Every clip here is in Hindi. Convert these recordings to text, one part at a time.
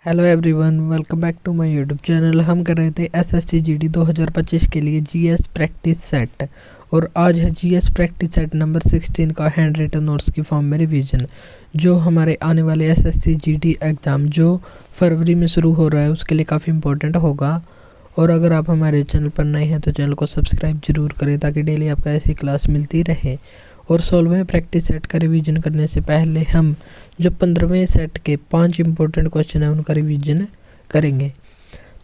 Hello everyone, welcome back to my YouTube channel. हम कर रहे थे एसएससी जीडी 2025 के लिए जीएस प्रैक्टिस सेट और आज है जीएस प्रैक्टिस सेट नंबर 16 का हैंड रिटन नोट्स की फॉर्म में रिवीजन, जो हमारे आने वाले एसएससी जीडी एग्ज़ाम जो फरवरी में शुरू हो रहा है उसके लिए काफ़ी इंपॉर्टेंट होगा। और अगर आप हमारे चैनल पर नए हैं तो चैनल को सब्सक्राइब जरूर करें ताकि डेली आपको ऐसी क्लास मिलती रहे। और 16वें प्रैक्टिस सेट का रिवीजन करने से पहले हम जो 15वें सेट के 5 इंपॉर्टेंट क्वेश्चन हैं उनका रिवीजन करेंगे।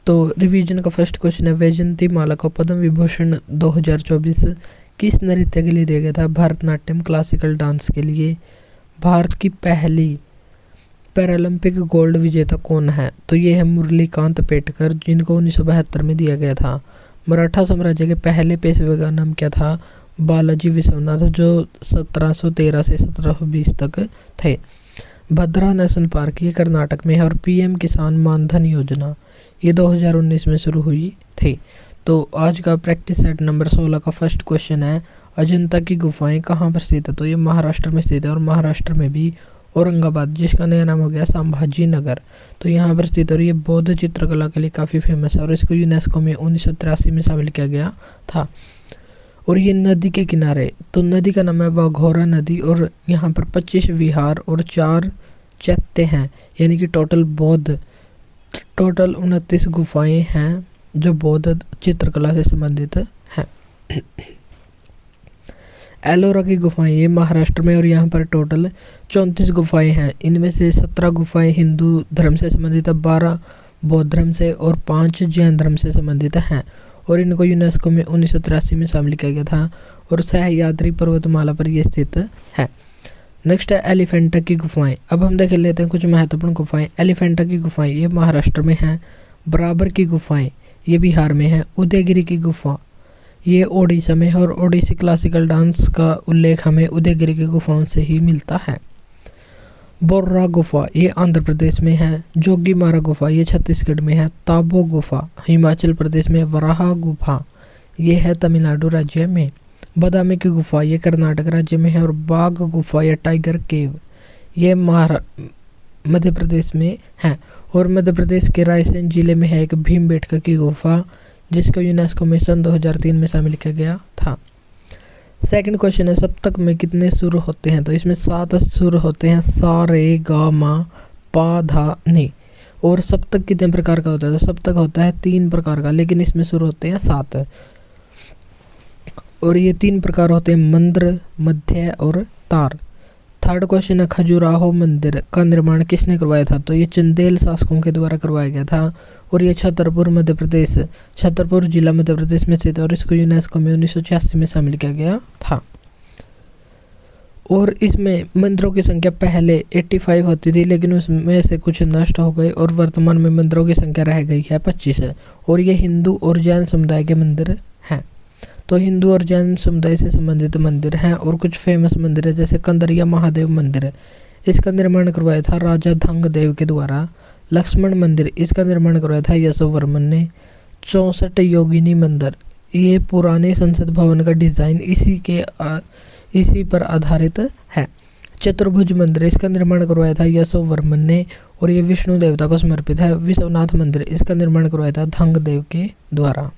तो रिवीजन का फर्स्ट क्वेश्चन है, वैजयंती माला को पद्म विभूषण 2024 किस नृत्य के लिए दिया गया था? भरतनाट्यम क्लासिकल डांस के लिए। भारत की पहली पैरालंपिक गोल्ड विजेता कौन है? तो ये है मुरलीकांत पेटकर, जिनको 1972 में दिया गया था। मराठा साम्राज्य के पहले पेशवे का नाम क्या था? बालाजी विश्वनाथ, जो 1713 से 1720 तक थे। भद्रा नेशनल पार्क ये कर्नाटक में है। और पीएम किसान मानधन योजना ये 2019 में शुरू हुई थी। तो आज का प्रैक्टिस सेट नंबर 16 का फर्स्ट क्वेश्चन है, अजंता की गुफाएं कहाँ पर स्थित है? तो ये महाराष्ट्र में स्थित है। और महाराष्ट्र में भी औरंगाबाद, जिसका नया नाम हो गया संभाजी नगर, तो यहाँ पर स्थित है। और ये बौद्ध चित्रकला के लिए काफ़ी फेमस है और इसको यूनेस्को में 1983 में शामिल किया गया था। और ये नदी के किनारे, तो नदी का नाम है वाघोरा नदी। और यहाँ पर 25 विहार और 4 चैत्य हैं, यानी कि टोटल 29 गुफाएं हैं जो बौद्ध चित्रकला से संबंधित हैं। एलोरा की गुफाएं ये महाराष्ट्र में, और यहाँ पर टोटल 34 गुफाएं हैं। इनमें से 17 गुफाएं हिंदू धर्म से संबंधित है, 12 बौद्ध धर्म से और 5 जैन धर्म से संबंधित हैं। और इनको यूनेस्को में 1983 में शामिल किया गया था। और सह्याद्री पर्वतमाला पर ये स्थित है। नेक्स्ट है एलिफेंटा की गुफाएं। अब हम देख लेते हैं कुछ महत्वपूर्ण गुफाएं। एलिफेंटा की गुफाएं ये महाराष्ट्र में हैं। बराबर की गुफाएं ये बिहार में है। उदयगिरी की गुफा ये ओडिशा में है। और ओडिसी क्लासिकल डांस का उल्लेख हमें उदयगिरी की गुफाओं से ही मिलता है। बोर्रा गुफा ये आंध्र प्रदेश में है। जोगीमारा गुफा ये छत्तीसगढ़ में है। ताबो गुफा हिमाचल प्रदेश में। वराहा गुफा ये है तमिलनाडु राज्य में। बादामी की गुफा ये कर्नाटक राज्य में है। और बाघ गुफा या टाइगर केव ये मध्य प्रदेश में है। और मध्य प्रदेश के रायसेन जिले में है एक भीमबेटका की गुफा, जिसको यूनेस्को में सन 2003 में शामिल किया गया था। सेकंड क्वेश्चन है, सप्तक में कितने सुर होते हैं? तो इसमें 7 सुर होते हैं, सा रे गा मा पा धा नी। और सप्तक कितने प्रकार का होता है? तो सप्तक होता है 3 प्रकार का, लेकिन इसमें सुर होते हैं 7। और ये 3 प्रकार होते हैं, मंद्र, मध्य और तार। थर्ड क्वेश्चन है, खजुराहो मंदिर का निर्माण किसने करवाया था? तो ये चंदेल शासकों के द्वारा करवाया गया था। और ये छतरपुर जिला मध्य प्रदेश में स्थित है। और इसको यूनेस्को में 1986 में शामिल किया गया था। और इसमें मंदिरों की संख्या पहले 85 होती थी, लेकिन उसमें से कुछ नष्ट हो गए और वर्तमान में मंदिरों की संख्या रह गई है 25। और ये हिंदू और जैन समुदाय के मंदिर हैं। तो हिंदू और जैन समुदाय से संबंधित मंदिर हैं। और कुछ फेमस मंदिर है, जैसे कंदरिया महादेव मंदिर, इसका निर्माण करवाया था राजा धंग देव के द्वारा। लक्ष्मण मंदिर इसका निर्माण करवाया था यशोवर्मन ने। 64 योगिनी मंदिर ये पुराने संसद भवन का डिज़ाइन इसी पर आधारित है। चतुर्भुज मंदिर इसका निर्माण करवाया था यशोवर्मन ने। और ये विष्णु देवता को समर्पित है। विश्वनाथ मंदिर इसका निर्माण करवाया था धंग देव के द्वारा।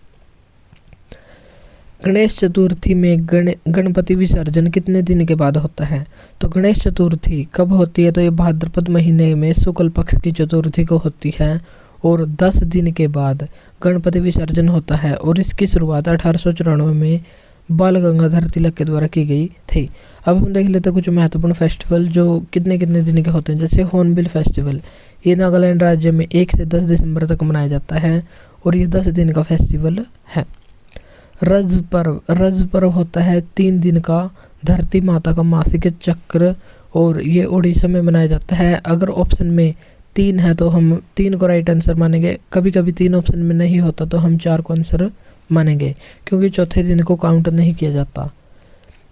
गणेश चतुर्थी में गणपति विसर्जन कितने दिन के बाद होता है? तो गणेश चतुर्थी कब होती है? तो ये भाद्रपद महीने में शुक्ल पक्ष की चतुर्थी को होती है। और 10 दिन के बाद गणपति विसर्जन होता है। और इसकी शुरुआत 1894 में बाल गंगाधर तिलक के द्वारा की गई थी। अब हम देख लेते हैं कुछ महत्वपूर्ण फेस्टिवल जो कितने दिन के होते हैं। जैसे हॉर्नबिल फेस्टिवल ये नागालैंड राज्य में 1 से 10 दिसंबर तक मनाया जाता है। और ये 10 दिन का फेस्टिवल है। रज पर्व होता है 3 दिन का, धरती माता का मासिक चक्र। और ये उड़ीसा में मनाया जाता है। अगर ऑप्शन में 3 है तो हम 3 को राइट आंसर मानेंगे। कभी कभी 3 ऑप्शन में नहीं होता तो हम 4 को आंसर मानेंगे, क्योंकि चौथे दिन को काउंट नहीं किया जाता।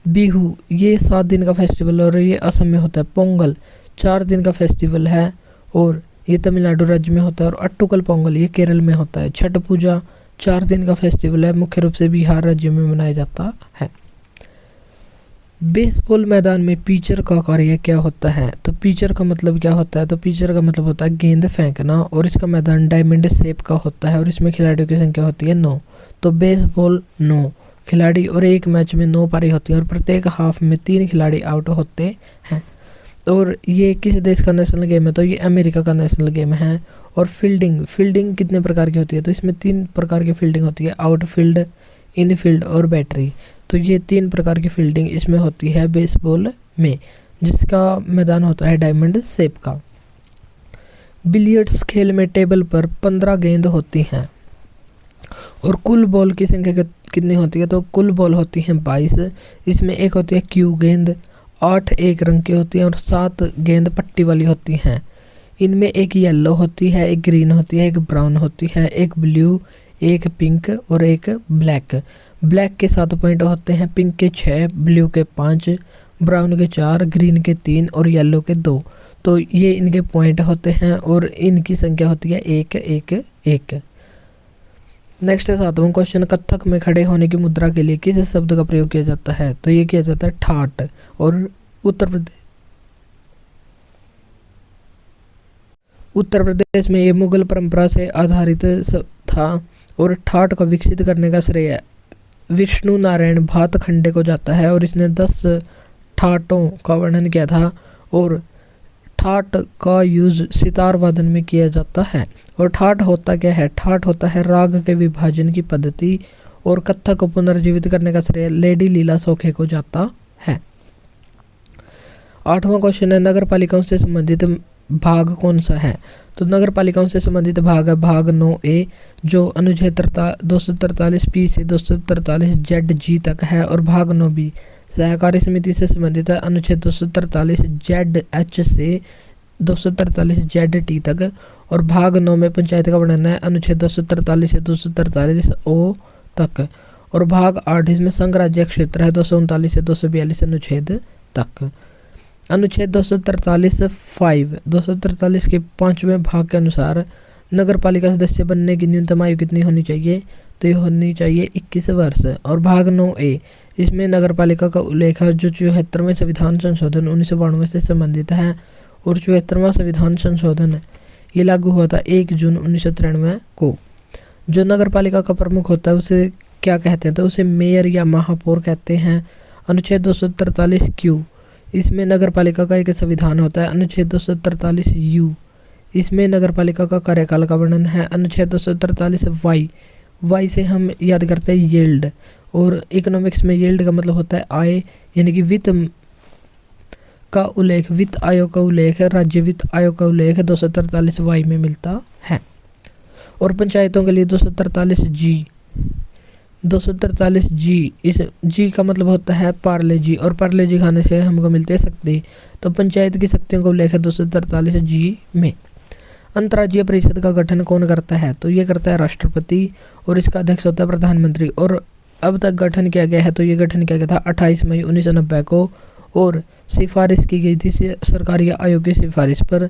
बिहू ये 7 दिन का फेस्टिवल और ये असम में होता है। पोंगल 4 दिन का फेस्टिवल है और ये तमिलनाडु राज्य में होता है। और अट्टुकल पोंगल ये केरल में होता है। छठ पूजा 4 दिन का फेस्टिवल है, मुख्य रूप से बिहार राज्य में मनाया जाता है। बेसबॉल मैदान में पिचर का कार्य क्या होता है? तो पिचर का मतलब क्या होता है? तो पिचर का मतलब होता है गेंद फेंकना, और इसका मैदान डायमंड शेप का होता है और इसमें खिलाड़ियों की संख्या होती है 9। तो बेसबॉल 9 खिलाड़ी और एक मैच में 9 पारी होती है और प्रत्येक हाफ में 3 खिलाड़ी आउट होते हैं। और ये किस देश का नेशनल गेम है? तो ये अमेरिका का नेशनल गेम है। और फील्डिंग कितने प्रकार की होती है? तो इसमें 3 प्रकार की फील्डिंग होती है, आउटफील्ड, इनफील्ड और बैटरी। तो ये 3 प्रकार की फील्डिंग इसमें होती है बेसबॉल में, जिसका मैदान होता है डायमंड शेप का। बिलियर्ड्स खेल में टेबल पर 15 गेंद होती हैं और कुल बॉल की संख्या कितनी होती है? तो कुल बॉल होती हैं 22। इसमें एक होती है क्यू गेंद, 8 एक रंग की होती हैं और 7 गेंद पट्टी वाली होती हैं। इनमें एक येलो होती है, एक ग्रीन होती है, एक ब्राउन होती है, एक ब्लू, एक पिंक और एक ब्लैक। ब्लैक के 7 पॉइंट होते हैं, पिंक के 6, ब्लू के 5, ब्राउन के 4, ग्रीन के 3 और येलो के 2। तो ये इनके पॉइंट होते हैं और इनकी संख्या होती है 1 1 1। नेक्स्ट है 7वां क्वेश्चन, कथक में खड़े होने की मुद्रा के लिए किस शब्द का प्रयोग किया जाता है? तो ये किया जाता है ठाट। और उत्तर प्रदेश में ये मुगल परंपरा से आधारित था और ठाट को विकसित करने का श्रेय विष्णु नारायण भातखंडे को जाता है और इसने 10 ठाटों का वर्णन किया था। और ठाट का यूज सितार वादन में किया जाता है। और ठाट होता क्या है? ठाट होता है राग के विभाजन की पद्धति और कथक को पुनर्जीवित करने का श्रेय लेडी लीला सोखे को जाता है। 8वां क्वेश्चन है, नगर पालिकाओं से संबंधित भाग कौन सा है? तो नगर पालिकाओं से संबंधित भाग है भाग 9A, जो अनुच्छेद 243 से 243 ZG तक है। और भाग 9B सहकारी समिति से संबंधित है, अनुच्छेद 243 ZH से 243 ZT तक। और भाग 9 में पंचायत का वर्णन है, अनुच्छेद 243 से 243 O तक। और भाग 8 इसमें संघ राज्य क्षेत्र है, 239 से 242 अनुच्छेद तक। अनुच्छेद 243 के 5वें भाग के अनुसार नगर पालिका सदस्य बनने की न्यूनतम आयु कितनी होनी चाहिए? तो ये होनी चाहिए 21 वर्ष। और भाग 9A इसमें नगर पालिका का उल्लेख है, जो 74वें संविधान संशोधन 1992 से संबंधित है। और 74वां संविधान संशोधन ये लागू हुआ था 1 जून 1993 को। जो नगर पालिका का प्रमुख होता है उसे क्या कहते हैं? तो उसे मेयर या महापौर कहते हैं। अनुच्छेद 243Q इसमें नगर पालिका का एक संविधान होता है। अनुच्छेद 243U इसमें नगर पालिका का कार्यकाल का वर्णन है। अनुच्छेद 243Y से हम याद करते हैं यील्ड। और इकोनॉमिक्स में यील्ड का मतलब होता है आय, यानी कि वित्त का उल्लेख, वित्त आयोग का उल्लेख, राज्य वित्त आयोग का उल्लेख 243Y में मिलता है। और पंचायतों के लिए 243G इस जी का मतलब होता है पार्ले जी, और पार्ले जी खाने से हमको मिलते हैं शक्ति। तो पंचायत की शक्तियों का उल्लेख है 243G में। अंतर्राज्यीय परिषद का गठन कौन करता है? तो ये करता है राष्ट्रपति और इसका अध्यक्ष होता है प्रधानमंत्री। और अब तक गठन किया गया है, तो ये गठन किया गया था 28 मई 1990 को। और सिफारिश की गई थी सरकारी आयोग की सिफारिश पर।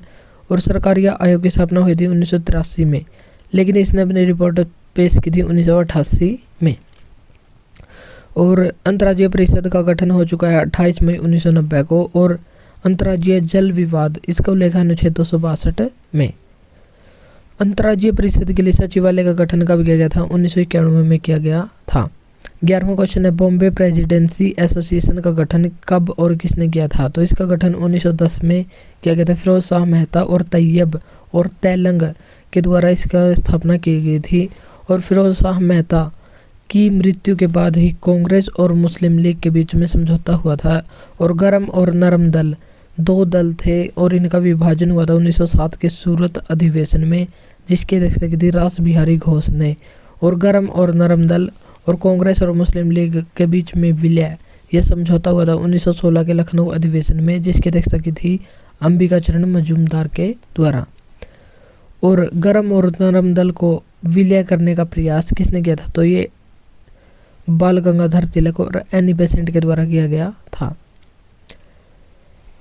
और सरकारी आयोग की स्थापना हुई थी 1983 में, लेकिन इसने अपनी रिपोर्ट पेश की थी 1988 में। और अंतर्राज्यीय परिषद का गठन हो चुका है 28 मई 1990 को। और अंतर्राज्यीय जल विवाद इसका उल्लेख है अनुच्छेद 262 में। अंतर्राज्यीय परिषद के लिए सचिवालय का गठन कब किया गया था? 1991 में किया गया था। 11वां क्वेश्चन है, बॉम्बे प्रेसिडेंसी एसोसिएशन का गठन कब और किसने किया था? तो इसका गठन 1910 में किया गया था। फिरोज शाह मेहता और तैयब और तेलंग के द्वारा इसका स्थापना की गई थी। और फिरोज शाह मेहता की मृत्यु के बाद ही कांग्रेस और मुस्लिम लीग के बीच में समझौता हुआ था। और गरम और नरम दल 2 दल थे और इनका विभाजन हुआ था 1907 के सूरत अधिवेशन में, जिसकी अध्यक्षता थी रास बिहारी घोष ने। और गरम और नरम दल और कांग्रेस और मुस्लिम लीग के बीच में विलय यह समझौता हुआ था 1916 के लखनऊ अधिवेशन में, जिसकी अध्यक्षता की थी अंबिका चरण मजूमदार के द्वारा। और गरम और नरम दल को विलय करने का प्रयास किसने किया था? तो ये बाल गंगाधर तिलक और एनी बेसेंट के द्वारा किया गया था।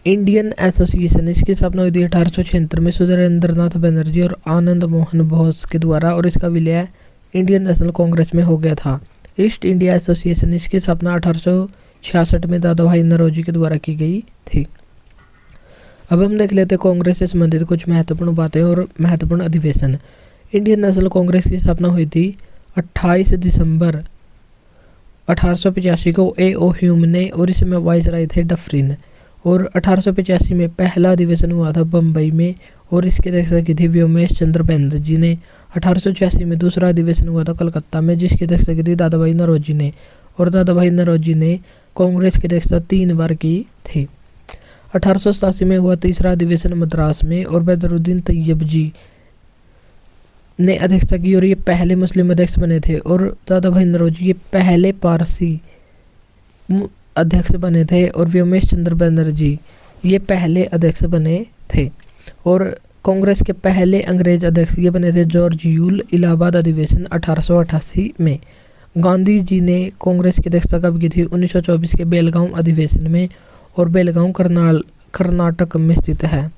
इंडियन एसोसिएशन इसकी स्थापना हुई थी 1876 में सुरेंद्रनाथ बनर्जी और आनंद मोहन बोस के द्वारा। और इसका विलय इंडियन नेशनल कांग्रेस में हो गया था। ईस्ट इंडिया एसोसिएशन इसकी स्थापना 1966 में दादा भाई नौरोजी के द्वारा की गई थी। अब हम देख लेते हैं कांग्रेस से संबंधित कुछ महत्वपूर्ण बातें और महत्वपूर्ण अधिवेशन। इंडियन नेशनल कांग्रेस की स्थापना हुई थी 28 दिसंबर 1885 को ए.ओ. ह्यूम ने, और इसमें वाइसराय थे डफरिन। और 1885 में पहला अधिवेशन हुआ था बम्बई में, और इसकी अध्यक्षता की थी व्योमेश चंद्र बनर्जी ने। 1886 में दूसरा अधिवेशन हुआ था कलकत्ता में, जिसकी अध्यक्षता की थी दादा भाई नौरोजी ने, और दादा भाई नौरोजी ने कांग्रेस की अध्यक्षता 3 बार की थी। 1887 में हुआ तीसरा अधिवेशन मद्रास में, और बदरुद्दीन तैयब जी ने अध्यक्षता की, और ये पहले मुस्लिम अध्यक्ष बने थे। और दादा भाई नौरोजी ये पहले पारसी अध्यक्ष बने थे, और व्योमेश चंद्र बनर्जी ये पहले अध्यक्ष बने थे। और कांग्रेस के पहले अंग्रेज अध्यक्ष ये बने थे जॉर्ज यूल। इलाहाबाद अधिवेशन 1888 में। गांधी जी ने कांग्रेस की अध्यक्षता कब की थी? 1924 के बेलगांव अधिवेशन में, और बेलगांव कर्नाटक में स्थित है।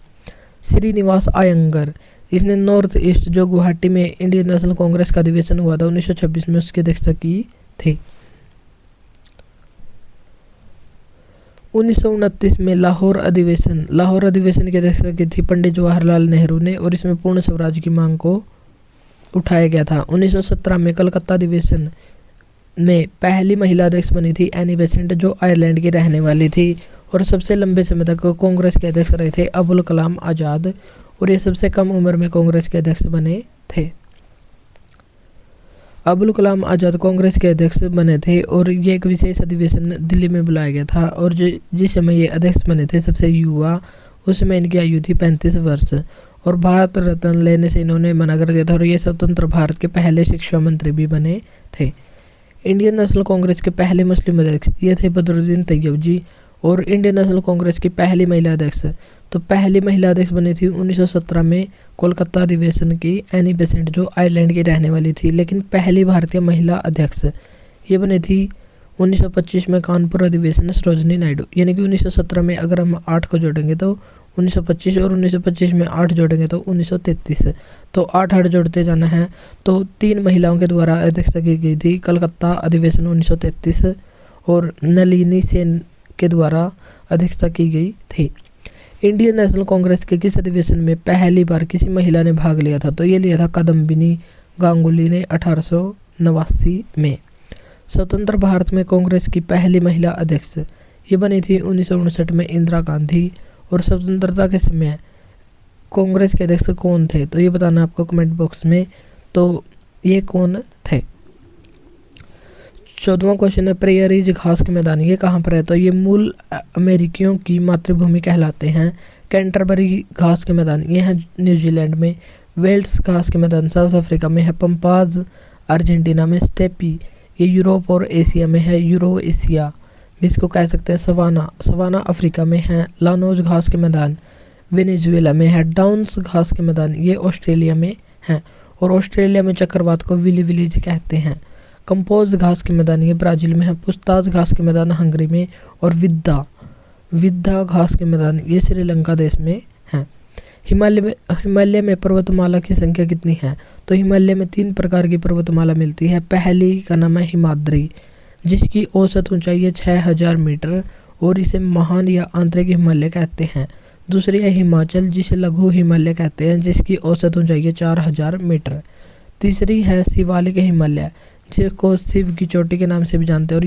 श्रीनिवास अयंगर, इसने नॉर्थ ईस्ट जो गुवाहाटी में इंडियन नेशनल कांग्रेस का अधिवेशन हुआ था 1926 में, उसकी अध्यक्षता की थी। 1929 में लाहौर अधिवेशन की अध्यक्षता की थी पंडित जवाहरलाल नेहरू ने, और इसमें पूर्ण स्वराज की मांग को उठाया गया था। 1917 में कलकत्ता अधिवेशन में पहली महिला अध्यक्ष बनी थी एनी बेसेंट, जो आयरलैंड की रहने वाली थी। और सबसे लंबे समय तक कांग्रेस के अध्यक्ष रहे थे अबुल कलाम आज़ाद, और ये सबसे कम उम्र में कांग्रेस के अध्यक्ष बने थे। अबुल कलाम आज़ाद कांग्रेस के अध्यक्ष बने थे, और ये एक विशेष अधिवेशन दिल्ली में बुलाया गया था। और जिस समय ये अध्यक्ष बने थे सबसे युवा, उस समय इनकी आयु थी 35 वर्ष, और भारत रत्न लेने से इन्होंने मना कर दिया था। और ये स्वतंत्र भारत के पहले शिक्षा मंत्री भी बने थे। इंडियन नेशनल कांग्रेस के पहले मुस्लिम अध्यक्ष ये थे बदरुद्दीन तैयब जी। और इंडियन नेशनल कांग्रेस की पहली महिला अध्यक्ष, तो पहली महिला अध्यक्ष बनी थी 1917 में कोलकाता अधिवेशन की एनी बेसेंट, जो आयरलैंड की रहने वाली थी। लेकिन पहली भारतीय महिला अध्यक्ष ये बनी थी 1925 में कानपुर अधिवेशन सरोजनी नायडू। यानी कि 1917 में अगर हम 8 को जोड़ेंगे तो 1925, और 1925 में 8 जोड़ेंगे तो 1933, तो 8 जोड़ते जाना है। तो 3 महिलाओं के द्वारा अध्यक्षता की गई थी कलकत्ता अधिवेशन 1933, और नलिनी सेन के द्वारा अध्यक्षता की गई थी। इंडियन नेशनल कांग्रेस के किस अधिवेशन में पहली बार किसी महिला ने भाग लिया था? तो ये लिया था कादम्बिनी गांगुली ने 1889 में। स्वतंत्र भारत में कांग्रेस की पहली महिला अध्यक्ष ये बनी थी 1959 में इंदिरा गांधी। और स्वतंत्रता के समय कांग्रेस के अध्यक्ष कौन थे? तो ये बताना आपको कमेंट बॉक्स में। तो ये कौन थे? 14वां क्वेश्चन है प्रेयरीज घास के मैदान, ये कहाँ पर है? तो ये मूल अमेरिकियों की मातृभूमि कहलाते हैं। कैंटरबरी घास के मैदान ये है न्यूजीलैंड में। वेल्स घास के मैदान साउथ अफ्रीका में है। पंपाज अर्जेंटीना में। स्टेपी ये यूरोप और एशिया में है, यूरो एशिया जिसको कह सकते हैं। सवाना अफ्रीका में है। लानोज घास के मैदान वेनेजुएला में है। डाउन्स घास के मैदान ये ऑस्ट्रेलिया में है, और ऑस्ट्रेलिया में चक्रवात को विली विलीज कहते हैं। कंपोज घास के मैदान ये ब्राज़ील में है। पुस्ताज घास के मैदान हंगरी में, और विद्दा घास के मैदान ये श्रीलंका देश में है। हिमालय में पर्वतमाला की संख्या कितनी है? तो हिमालय में 3 प्रकार की पर्वतमाला मिलती है। पहली का नाम है हिमाद्री, जिसकी औसत ऊंचाई है 6000 मीटर, और इसे महान या आंतरिक हिमालय कहते हैं। दूसरी है हिमाचल, जिसे लघु हिमालय कहते हैं, जिसकी औसत ऊंचाई है 4000 मीटर। तीसरी है शिवालिक हिमालय, जिसको शिव की चोटी के नाम से भी जानते हैं, और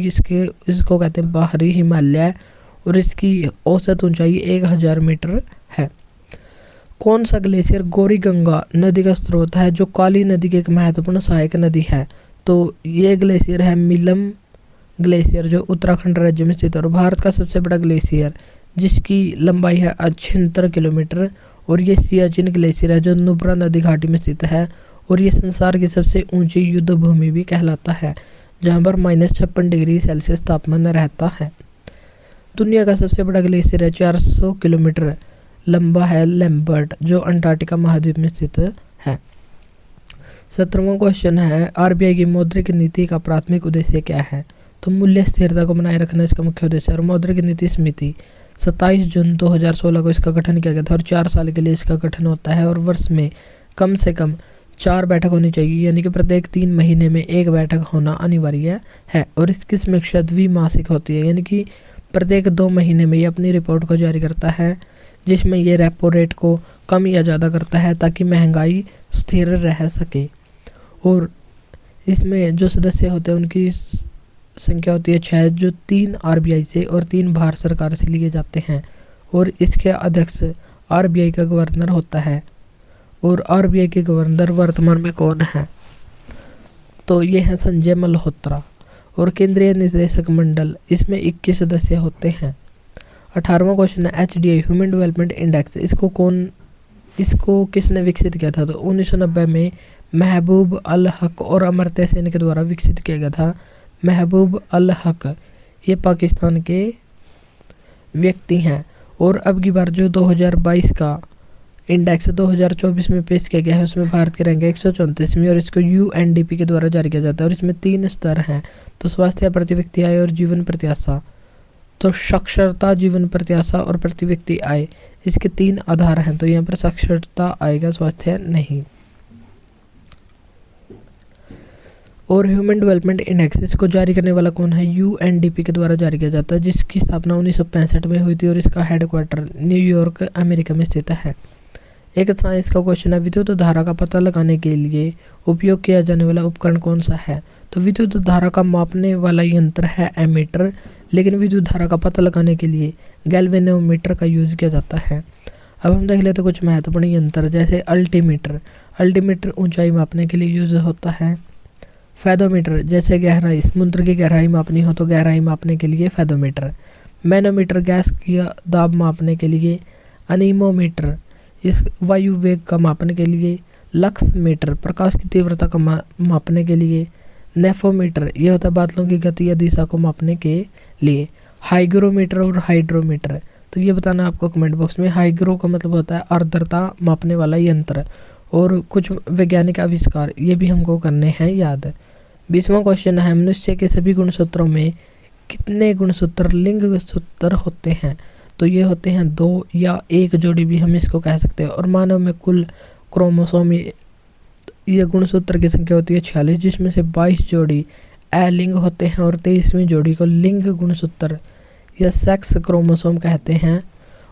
इसको कहते हैं बाहरी हिमालय, और इसकी औसत ऊंचाई 1000 मीटर है। कौन सा ग्लेशियर गौरी गंगा नदी का स्रोत है, जो काली नदी की एक महत्वपूर्ण सहायक नदी है? तो ये ग्लेशियर है मिलम ग्लेशियर, जो उत्तराखंड राज्य में स्थित है। और भारत का सबसे बड़ा ग्लेशियर जिसकी लंबाई है 76 किलोमीटर, और ये सियाचिन ग्लेशियर है, जो नुब्रा नदी घाटी में स्थित है। और ये संसार की सबसे ऊंची युद्ध भूमि भी कहलाता है, जहाँ पर -56 डिग्री सेल्सियस तापमान रहता है। दुनिया का सबसे बड़ा ग्लेशियर है 400 किलोमीटर लंबा है लैम्बर्ट, जो अंटार्कटिका महाद्वीप में स्थित है। 17वां क्वेश्चन है आरबीआई की मौद्रिक नीति का प्राथमिक उद्देश्य क्या है? तो मूल्य स्थिरता को बनाए रखना इसका मुख्य उद्देश्य है। और मौद्रिक नीति समिति 27 जून 2016 को इसका गठन किया गया था, और 4 साल के लिए इसका गठन होता है, और वर्ष में कम से कम 4 बैठक होनी चाहिए, यानी कि प्रत्येक 3 महीने में 1 बैठक होना अनिवार्य है। और इसकी समीक्षा द्विमासिक होती है, यानी कि प्रत्येक 2 महीने में ये अपनी रिपोर्ट को जारी करता है, जिसमें ये रेपो रेट को कम या ज़्यादा करता है ताकि महंगाई स्थिर रह सके। और इसमें जो सदस्य होते हैं उनकी संख्या होती है 6, जो 3 आरबीआई से और 3 भारत सरकार से लिए जाते हैं। और इसके अध्यक्ष आरबीआई का गवर्नर होता है। और आरबीआई के गवर्नर वर्तमान में कौन है? तो ये है संजय मल्होत्रा। और केंद्रीय निदेशक मंडल, इसमें 21 सदस्य होते हैं। 18वां क्वेश्चन है HDI ह्यूमन डेवलपमेंट इंडेक्स, इसको किसने विकसित किया था? तो 1990 में महबूब अल हक और अमर्त्य सेन के द्वारा विकसित किया गया था। महबूब अल हक ये पाकिस्तान के व्यक्ति हैं। और अब की बार जो 2022 का इंडेक्स 2024 में पेश किया गया है, उसमें भारत की रैंक 134वीं और इसको UNDP के द्वारा जारी किया जाता है। और इसमें 3 स्तर हैं, तो स्वास्थ्य, प्रति व्यक्ति आय और जीवन प्रत्याशा। तो साक्षरता, जीवन प्रत्याशा और प्रति व्यक्ति आय, इसके 3 आधार हैं, तो यहाँ पर साक्षरता आएगा, स्वास्थ्य नहीं। और ह्यूमन डेवलपमेंट इंडेक्स, इसको जारी करने वाला कौन है? UNDP के द्वारा जारी किया जाता है, जिसकी स्थापना 1965 में हुई थी और इसका हेडक्वार्टर न्यूयॉर्क अमेरिका में स्थित है। एक साइंस का क्वेश्चन है, विद्युत धारा का पता लगाने के लिए उपयोग किया जाने वाला उपकरण कौन सा है? तो विद्युत धारा का मापने वाला यंत्र है एमीटर, लेकिन विद्युत धारा का पता लगाने के लिए गैल्वेनोमीटर का यूज़ किया जाता है। अब हम देख लेते कुछ महत्वपूर्ण यंत्र, जैसे अल्टीमीटर ऊंचाई मापने के लिए यूज़ होता है। फैदोमीटर, जैसे गहराई, समुद्र की गहराई मापनी हो तो गहराई मापने के लिए फैदोमीटर। मैनोमीटर, गैस की दाब मापने के लिए। अनीमोमीटर, इस वायु वेग का मापने के लिए। लक्स मीटर, प्रकाश की तीव्रता का मापने के लिए। नेफोमीटर, यह होता है बादलों की गति या दिशा को मापने के लिए। हाइग्रोमीटर और हाइड्रोमीटर, तो ये बताना आपको कमेंट बॉक्स में। हाइग्रो का मतलब होता है आर्द्रता मापने वाला यंत्र। और कुछ वैज्ञानिक आविष्कार, ये भी हमको करने हैं याद। 20वां क्वेश्चन है, मनुष्य के सभी गुणसूत्रों में कितने गुणसूत्र लिंग सूत्र होते हैं? तो ये होते हैं 2 या 1 जोड़ी भी हम इसको कह सकते हैं। और मानव में कुल क्रोमोसोम, ये गुणसूत्र की संख्या होती है 46, जिसमें से 22 जोड़ी अलिंग होते हैं और 23वीं जोड़ी को लिंग गुणसूत्र या सेक्स क्रोमोसोम कहते हैं।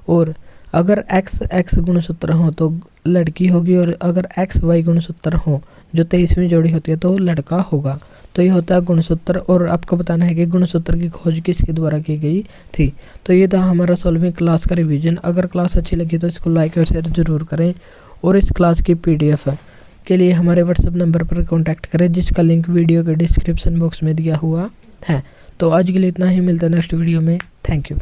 और अगर XX गुणसूत्र हो तो लड़की होगी, और अगर XY गुणसूत्र हो जो 23वीं जोड़ी होती है तो लड़का होगा। तो ये होता है गुणसूत्र। और आपको बताना है कि गुणसूत्र की खोज किसके द्वारा की गई थी। तो ये था हमारा 16वीं क्लास का रिवीजन। अगर क्लास अच्छी लगी तो इसको लाइक और शेयर ज़रूर करें। और इस क्लास की PDF के लिए हमारे व्हाट्सएप नंबर पर कॉन्टैक्ट करें, जिसका लिंक वीडियो के डिस्क्रिप्शन बॉक्स में दिया हुआ है। तो आज के लिए इतना ही, मिलता है नेक्स्ट वीडियो में। Thank you.